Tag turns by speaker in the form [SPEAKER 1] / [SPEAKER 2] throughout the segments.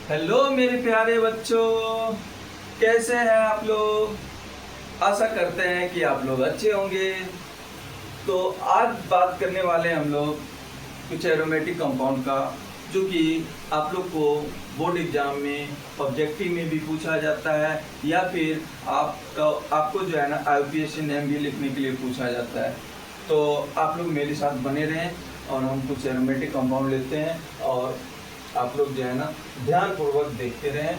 [SPEAKER 1] Hello मेरे प्यारे बच्चों, कैसे हैं आप लोग। आशा करते हैं कि आप लोग अच्छे होंगे। तो आज बात करने वाले हम लोग कुछ एरोमेटिक कंपाउंड का, जो कि आप लोग को बोर्ड एग्जाम में ऑब्जेक्टिव में भी पूछा जाता है या फिर आपको जो है ना IUPAC नेम भी लिखने के लिए पूछा जाता है। तो आप लोग मेरे साथ बने रहें और हम कुछ एरोमेटिक कंपाउंड लेते हैं और आप लोग जो है ना ध्यानपूर्वक देखते रहें।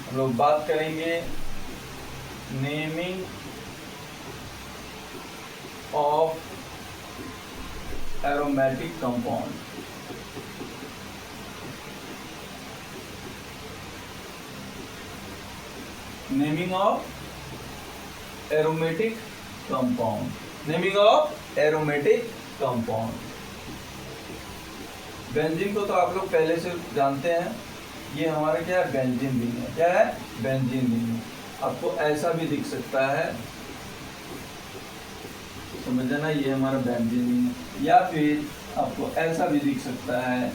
[SPEAKER 1] हम लोग बात करेंगे naming of aromatic compound. Naming of aromatic compound. Naming of aromatic compound. Benzene को तो आप लोग पहले से जानते हैं। ये हमारा क्या है, बेंजीन रिंग है। क्या है, बेंजीन रिंग है। आपको ऐसा भी दिख सकता है, समझ जाना, ये हमारा बेंजीन रिंग है। या फिर आपको ऐसा भी दिख सकता है,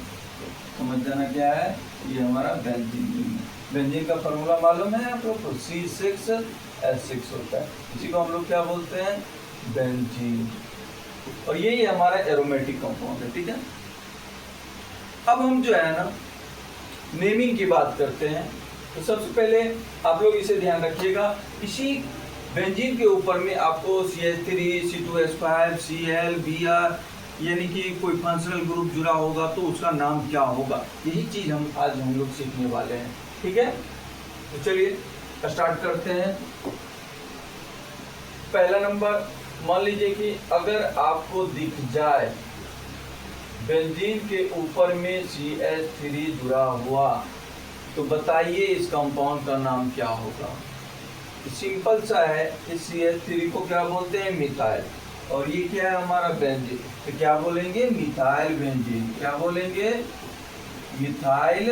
[SPEAKER 1] समझ जाना क्या है, ये हमारा बेंजीन रिंग है। बेंजीन का फॉर्मूला मालूम है आप लोग को, C6H6 होता है। इसी को हम लोग क्या बोलते हैं, बेंजीन। और यही हमारा एरोमेटिक कंपाउंड है। ठीक है, अब हम जो है ना नेमिंग की बात करते हैं। तो सबसे पहले आप लोग इसे ध्यान रखिएगा, इसी बेंजीन के ऊपर में आपको CH3, C2H5, Cl, Br यानी कि कोई फंक्शनल ग्रुप जुड़ा होगा तो उसका नाम क्या होगा, यही चीज आज हम लोग सीखने वाले हैं। ठीक है, तो चलिए स्टार्ट करते हैं। पहला नंबर, मान लीजिए कि अगर आपको दिख जाए बेंजीन के ऊपर में CH3 जुड़ा हुआ, तो बताइए इस कंपाउंड का नाम क्या होगा। सिंपल सा है, इस CH3 को क्या बोलते हैं, मिथाइल। और ये क्या है, हमारा बेंजीन। तो क्या बोलेंगे, मिथाइल बेंजीन। क्या बोलेंगे, मिथाइल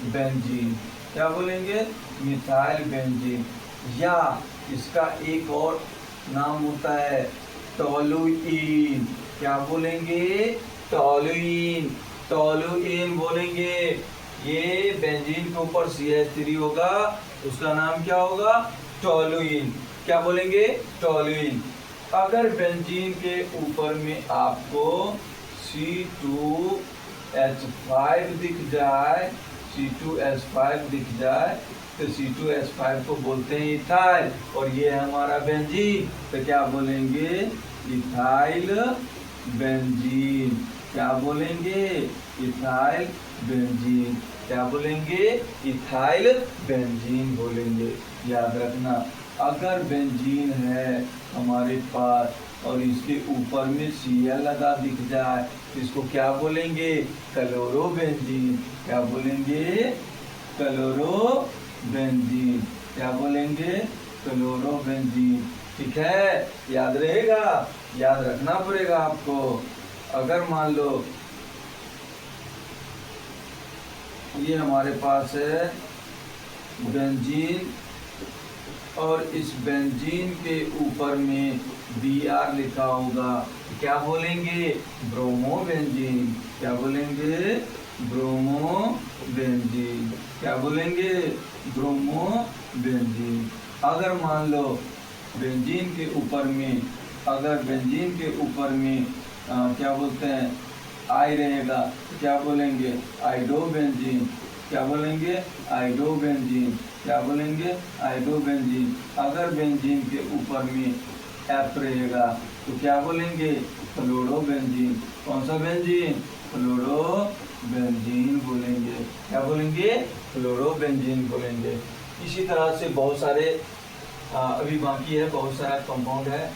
[SPEAKER 1] बेंजीन। क्या बोलेंगे, मिथाइल बेंजीन। या इसका एक और नाम होता है टोलुइन। क्या बोलेंगे, टोलुइन। टोलुइन बोलेंगे। ये बेंजीन के ऊपर CH3 होगा, उसका नाम क्या होगा, टोलुइन। क्या बोलेंगे, टोलुइन। अगर बेंजीन के ऊपर में आपको C2H5 दिख जाए, C2H5 दिख जाए, तो C2H5 को बोलते हैं इथाइल। और ये है हमारा बेंजीन, तो क्या बोलेंगे, इथाइल बेंजीन। क्या बोलेंगे, इथाइल बेंजीन। क्या बोलेंगे, इथाइल बेंजीन बोलेंगे। याद रखना, अगर बेंजीन है हमारे पास और इसके ऊपर में Cl लगा दिख जाए, तो इसको क्या बोलेंगे, क्लोरोबेंजीन। क्या बोलेंगे, क्लोरोबेंजीन। क्या बोलेंगे, क्लोरोबेंजीन। ठीक है, याद रहेगा, याद रखना पड़ेगा आपको। अगर मान लो ये हमारे पास है बेंजीन और इस बेंजीन के ऊपर में Br लिखा होगा, क्या बोलेंगे, ब्रोमोबेंजीन। क्या बोलेंगे, ब्रोमोबेंजीन। क्या बोलेंगे, ब्रोमोबेंजीन। अगर मान लो बेंजीन के ऊपर में, अगर बेंजीन के ऊपर में क्या बोलते हैं, I रहेगा, तो क्या बोलेंगे, आइडोबेंजीन। क्या बोलेंगे, आइडोबेंजीन। क्या बोलेंगे, आइडोबेंजीन। अगर बेंजीन के ऊपर में F रहेगा, तो क्या बोलेंगे, फ्लोरोबेंजीन। कौन सा बेंजीन, फ्लोरोबेंजीन बोलेंगे। क्या बोलेंगे, फ्लोरोबेंजीन बोलेंगे। इसी तरह से बहुत सारे अभी बाकी है, बहुत सारा कंपाउंड है।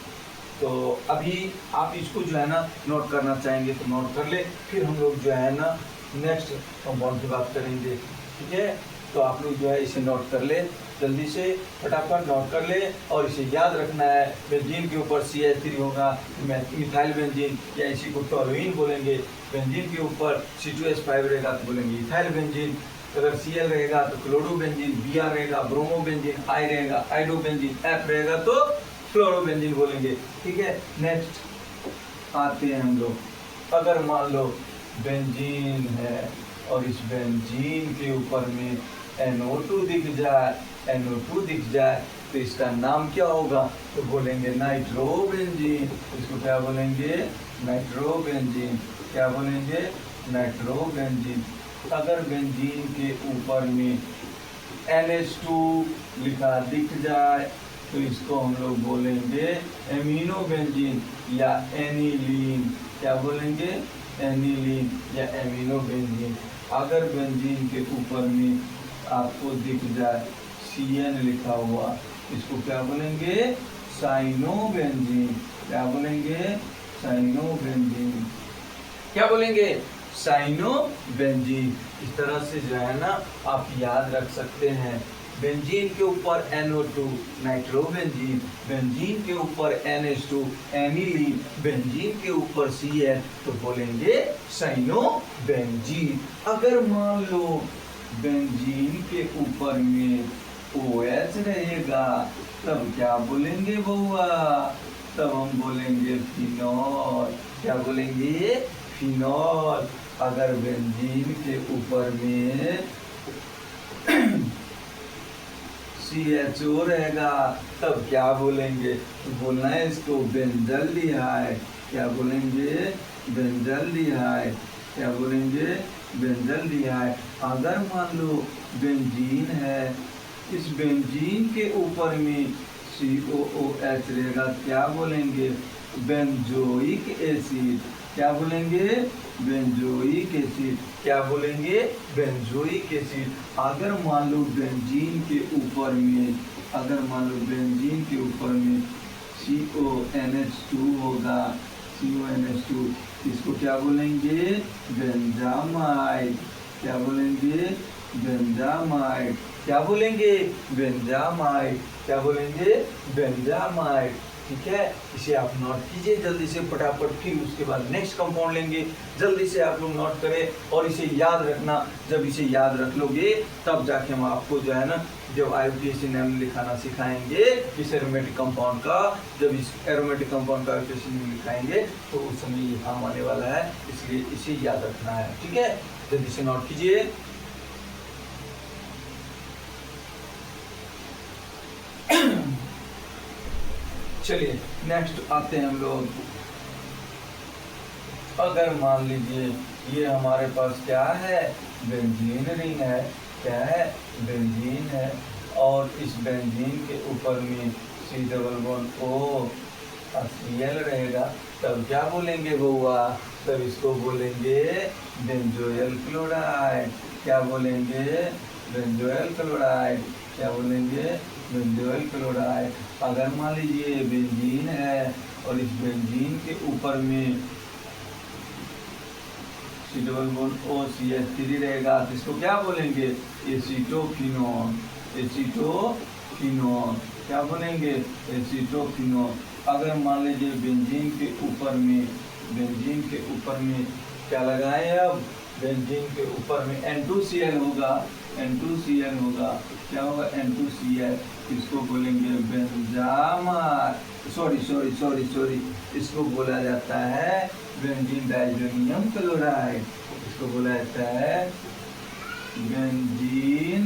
[SPEAKER 1] तो अभी आप इसको जो है ना नोट करना चाहेंगे तो नोट कर ले, फिर हम लोग जो है ना नेक्स्ट कंपाउंड की बात करेंगे। ठीक है, तो आप लोग जो है इसे नोट कर ले, जल्दी से फटाफट नोट कर ले। और इसे याद रखना है, बेंजीन के ऊपर CH3 होगा, मिथाइल बेंजीन, या इसी को टोलुइन बोलेंगे। बेंजीन के ऊपर C2H5 रहेगा तो बोलेंगे इथाइल बेंजीन। अगर Cl रहेगा तो क्लोरोबेंजीन, Br रहेगा ब्रोमोबेंजीन, I रहेगा आइडोबेंजीन, F रहेगा तो फ्लोरोबेंजीन बोलेंगे। ठीक है, नेक्स्ट आते हैं हम लोग। अगर मान लो बेंजीन है और इस बेंजीन के ऊपर में NO2 दिख जाए तो इसका नाम क्या होगा? तो बोलेंगे नाइट्रोबेंजीन। इसको क्या बोलेंगे? नाइट्रोबेंजीन। क्या बोलेंगे? नाइट्रोबेंजीन। अगर बेंजीन के ऊपर में NH2 लिखा दिख जाए तो इसको हम लोग बोलेंगे एमिनोबेंजीन या एनिलीन। क्या बोलेंगे? एनिलीन या एमिनोबेंजीन। अगर बेंजीन के ऊपर में आपको दिख जाए CN लिखा हुआ, इसको क्या बोलेंगे? साइनोबेंजीन। क्या बोलेंगे? साइनोबेंजीन। क्या बोलेंगे? साइनोबेंजीन। इस तरह से जो है ना आप याद रख सकते हैं। बेंजीन के ऊपर NO2 नाइट्रोबेंजीन, बेंजीन के ऊपर NH2 एनिलीन, बेंजीन के ऊपर CN तो बोलेंगे साइनोबेंजीन। अगर मान लो बेंजीन के ऊपर में OH रहेगा तब क्या बोलेंगे बउआ? तब हम बोलेंगे फिनॉल। क्या बोलेंगे? फिनॉल। अगर बेंजीन के ऊपर में CHO रहेगा तब क्या बोलेंगे? तो बोलना है इसको बेंजल्डिहाइड। क्या बोलेंगे? बेंजल्डिहाइड। क्या बोलेंगे? बेंजल्डिहाइड। अगर मान लो बेंजीन है, इस बेंजीन के ऊपर में COOH रहेगा, क्या बोलेंगे? Benzoic acid. क्या बोलेंगे? Benzoic acid. क्या बोलेंगे? Benzoic acid. अगर मान लो बेंजीन के ऊपर में CONH2 होगा, CONH2, इसको क्या बोलेंगे? बेंजामाइड। क्या बोलेंगे? बेंजामाइड। क्या बोलेंगे? बेंजामाइड। क्या बोलेंगे? बेंजामाइड। ठीक है, इसे आप नोट कीजिए जल्दी से फटाफट। फिर उसके बाद नेक्स्ट कंपाउंड लेंगे। जल्दी से आप लोग नोट करें और इसे याद रखना। जब इसे याद रख लोगे तब जाके हम आपको जो है ना जब IUPAC नेम लिखाना सिखाएंगे इस एरोमेटिक कंपाउंड का, जब इस एरोमेटिक कंपाउंड का IUPAC नेम लिखाएंगे तो उस समय ये काम आने वाला है, इसलिए इसे याद रखना है। ठीक है, जल्दी से नोट कीजिए। चलिए नेक्स्ट आते हैं हम लोग। अगर मान लीजिए ये हमारे पास क्या है? बेंजीन रिंग है। क्या है? बेंजीन है। और इस बेंजीन के ऊपर में COOHCl रहेगा तब क्या बोलेंगे बउआ? तब इसको बोलेंगे बेंजोइल क्लोराइड। क्या बोलेंगे? Benzoyl chloride. क्या बोलेंगे? Benzoyl chloride. अगर मान लीजिए बेंजीन है और इस बेंजीन के ऊपर में COOH3 रहेगा तो इसको क्या बोलेंगे? एसीटोफिनोन। एसीटोफिनोन। क्या बोलेंगे? एसीटोफिनोन। अगर मान लीजिए बेंजीन के ऊपर में क्या लगाएं? अब बेंजीन के ऊपर में N2Cl होगा। N2Cl होगा। क्या होगा? N2Cl। इसको बोलेंगे बेंजामाइड। सॉरी, इसको बोला जाता है बेंजीन डाइजोनियम क्लोराइड। इसको बोला जाता है benzene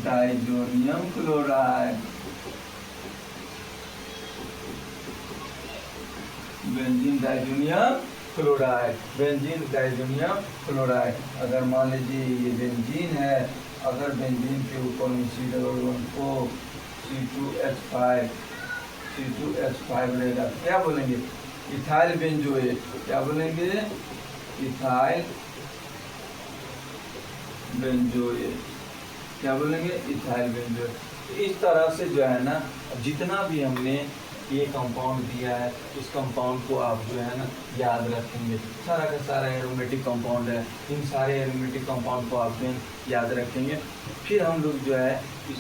[SPEAKER 1] diazonium chloride. Benzene diazonium chloride. Benzene diazonium chloride. अगर मान लीजिए ये बेंजीन है, अगर बेंजीन के ऊपर में C2H5 रहेगा क्या बोलेंगे? Ethyl benzoate. क्या बोलेंगे? Ethyl benzoate. क्या बोलेंगे? Ethyl benzoate. इस तरह से जो है ना जितना भी हमने ये कंपाउंड दिया है इस कंपाउंड को आप जो है ना याद रखेंगे। सारा का सारा एरोमेटिक कंपाउंड है, इन सारे एरोमेटिक कंपाउंड को आप याद रखेंगे। फिर हम लोग जो है इस